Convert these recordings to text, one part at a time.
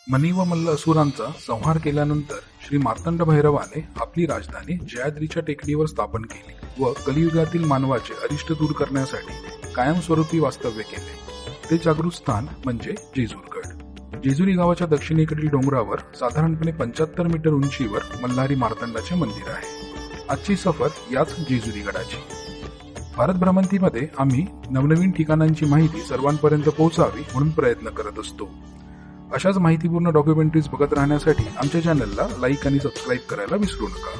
मनी व मल्ल असुरांचा संहार केल्यानंतर श्री मार्तंड भैरवाने आपली राजधानी जयाद्रीच्या टेकडीवर स्थापन केली व कलियुगातील मानवाचे अरिष्ट दूर करण्यासाठी कायमस्वरूपी वास्तव्य केले. ते जागृत स्थान म्हणजे जेजुरगड. जेजुरी गावाच्या दक्षिणेकडील डोंगरावर साधारणपणे 75 मीटर उंचीवर मल्हारी मार्तंडाचे मंदिर आहे. आजची सफर याच जेजुरी गडाची. भारत भ्रमंतीमध्ये आम्ही नवनवीन ठिकाणांची माहिती सर्वांपर्यंत पोहोचावी म्हणून प्रयत्न करत असतो. अशाच माहितीपूर्ण डॉक्युमेंटरीज बघत राहण्यासाठी आमच्या चॅनलला लाईक आणि सबस्क्राईब करायला विसरू नका.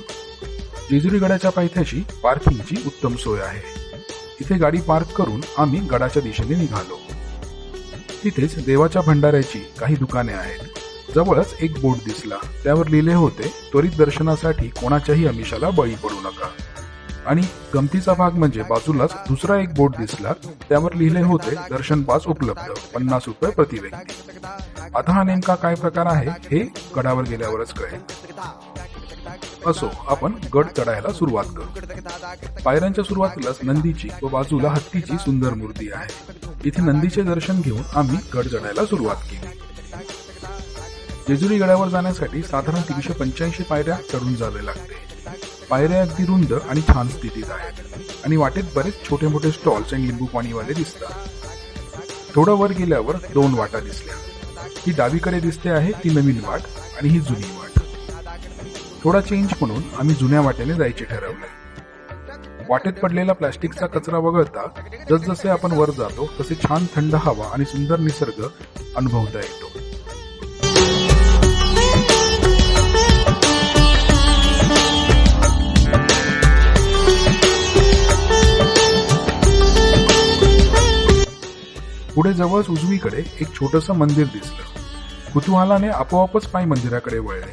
जेजुरी गडाच्या पायथ्याशी पार्किंगची उत्तम सोय आहे. इथे गाडी पार्क करून आम्ही गडाच्या दिशेने निघालो. तिथेच देवाच्या भंडाऱ्याची काही दुकाने आहेत. जवळच एक बोर्ड दिसला. त्यावर लिहिले होते, त्वरित दर्शनासाठी कोणाच्याही आमिषाला बळी पडू नका. आणि गमतीचा भाग म्हणजे बाजूलाच दुसरा एक बोर्ड दिसला. त्यावर लिहिले होते, दर्शन पास उपलब्ध, 50 रुपये प्रति व्यक्ती. आता हा नेमका काय प्रकार आहे हे गडावर गेल्यावरच कळेल. असो, आपण गड चढायला सुरुवात करू. पायऱ्यांच्या सुरुवातीलाच नंदीची व बाजूला हत्तीची सुंदर मूर्ती आहे. इथे नंदीचे दर्शन घेऊन आम्ही गड चढायला सुरुवात केली. जेजुरी गडावर जाण्यासाठी साधारण 385 पायऱ्या चढून जावे लागते. पायऱ्या अगदी रुंद आणि छान स्थितीत आहेत आणि वाटेत बरेच छोटे मोठे स्टॉल्स आणि लिंबू पाणीवाले दिसतात. थोडं वर गेल्यावर 2 वाटा दिसल्या. ही डावीकडे दिसते आहे ती नवीन वाट आणि ही जुनी वाट. थोडा चेंज म्हणून आम्ही जुन्या वाटेने जायचे ठरवले. वाटेत पडलेला प्लास्टिकचा कचरा वगळता जसजसे आपण वर जातो तसे छान थंड हवा आणि सुंदर निसर्ग अनुभवता येतो. पुढे जवळच उजवीकडे एक छोटंसं मंदिर दिसलं. कुतूहलाने आपोआपच पाय मंदिराकडे वळले.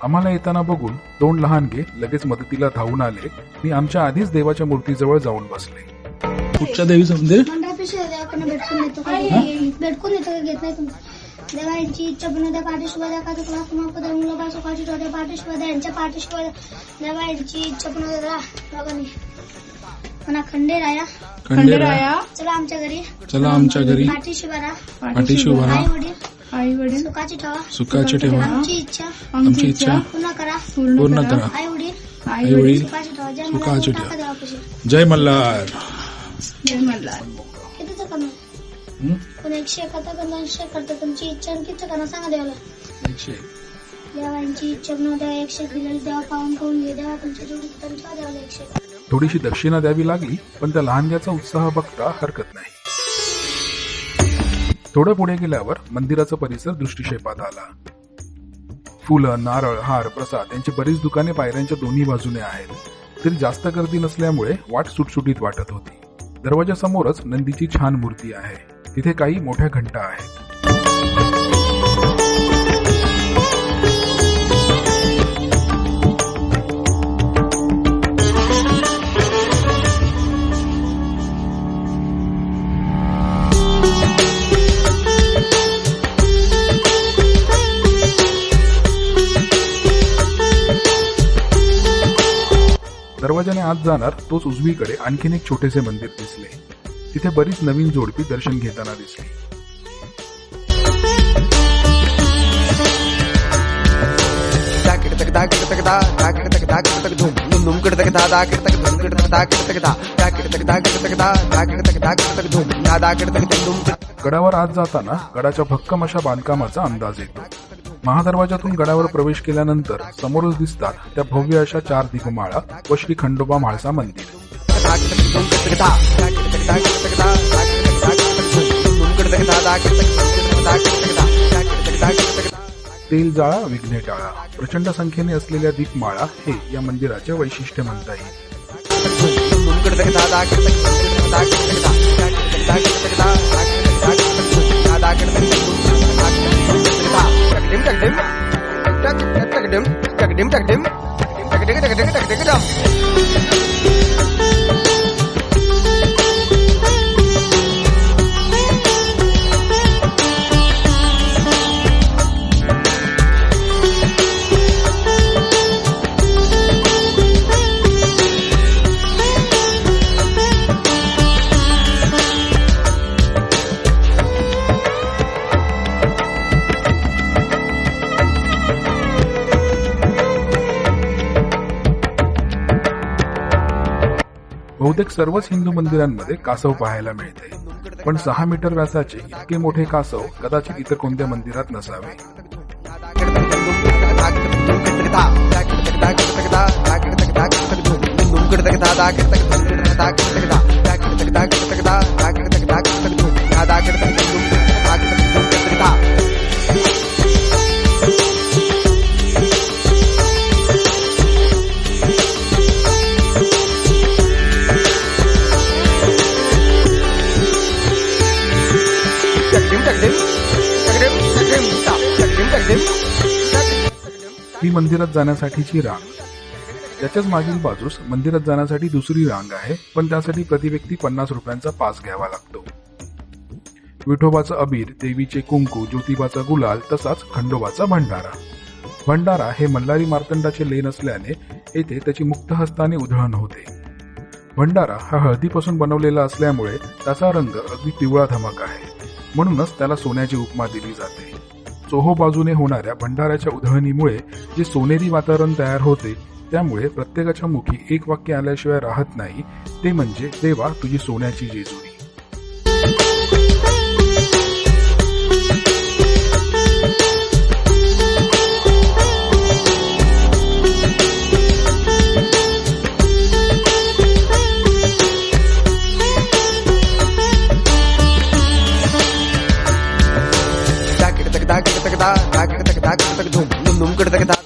आम्हाला येताना बघून 2 लहानगे लगेच मदतीला धावून आले आणि आमच्या आधीच देवाच्या मूर्तीजवळ जाऊन बसले. कुठच्या देवीचं मंदिर? भेटकून येतो का घेत नाही तुम्ही. देवांची इच्छा बनवत्या पाठीशिवाय का तुला कुमापदा मुलं पासो पाठीशिवाय पाठीशिवाय यांच्या पाठीशिवाय देवांची इच्छा बनवत्या म्हणा खंडेराया खंडेराया चला आमच्या घरी, चला आमच्या घरी, पाठीशी उभा राहा. आई वडील सुखाची ठेवा. आमची इच्छा पूर्ण करा. आई वडील सुखाची ठेवा. जय मल्हार. कितीचं कमी पण 100 करता का 200 करता तुमची इच्छा किती करा सांगा देवाला. 100. देवांची इच्छा देवा 100 दिलेली देवा पाहून घे. देवा तुमच्या जेवढी तुमच्या देवाला 100. थोडीशी दक्षिणा द्यावी लागली पण त्या लहानग्याचा उत्साह बघता हरकत नाही. थोडं पुढे गेल्यावर मंदिराचा परिसर दृष्टिक्षेपात आला. फुलं, नारळ, हार, प्रसाद यांची बरीच दुकाने पायऱ्यांच्या दोन्ही बाजूने आहेत. तरी जास्त गर्दी नसल्यामुळे वाट सुटसुटीत वाटत होती. दरवाजा समोरच नंदीची छान मूर्ती आहे. तिथे काही मोठ्या घंटा आहेत. दरवाजाने आत जाणार तोच उजवीकडे आणखीन एक छोटेसे मंदिर दिसले. तिथे बरीच नवीन जोडपी दर्शन घेताना दिसली. गडावर आत जाताना गडाच्या भक्कम अशा बांधकामाचा अंदाज येतो. महादरवाजातून गडावर प्रवेश केल्यानंतर समोरच दिसतात त्या भव्य अशा 4 दीपमाळा व श्री खंडोबा म्हाळसा मंदिर. तेल जाळा विघ्ने टाळा. प्रचंड संख्येने असलेल्या दीपमाळा हे या मंदिराचे वैशिष्ट्य म्हणता येईल. बहुतेक सर्वच हिंदू मंदिरांमध्ये कासव पाहायला मिळते, पण 6 मीटर व्यासाचे इतके मोठे कासव कदाचित इतर कोणत्या मंदिरात नसावे. ही मंदिरात जाण्यासाठीची रांग. त्याच्याच मागील बाजूस मंदिरात जाण्यासाठी दुसरी रांग आहे, पण त्यासाठी प्रति व्यक्ती 50 रुपयांचा पास घ्यावा लागतो. विठोबाचं अबीर, देवीचे कुंकू, ज्योतिबाचा गुलाल, तसाच खंडोबाचा भंडारा. भंडारा हे मल्हारी मार्तंडाचे लेण असल्याने येथे त्याची मुक्त हस्ताने उधळण होते. भंडारा हा हळदीपासून बनवलेला असल्यामुळे त्याचा रंग अगदी पिवळा धमक आहे, म्हणूनच त्याला सोन्याची उपमा दिली जाते. चोहो बाजूने होणाऱ्या भंडाऱ्याच्या उधळणीमुळे जे सोनेरी वातावरण तयार होते, त्यामुळे प्रत्येकाच्या मुखी एक वाक्य आल्याशिवाय राहत नाही, ते म्हणजे देवा तुझी सोन्याची जेजुरी.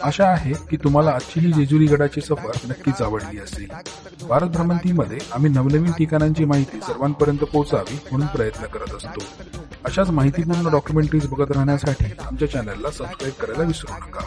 आशा आहे की तुम्हाला आजची ही जेजुरी गडाची सफर नक्कीच आवडली असेल. भारत भ्रमंतीमध्ये आम्ही नवनवीन ठिकाणांची माहिती सर्वांपर्यंत पोहोचावी म्हणून प्रयत्न करत असतो. अशाच माहितीपूर्ण डॉक्युमेंटरीज बघत राहण्यासाठी आमच्या चॅनलला सबस्क्राईब करायला विसरू नका.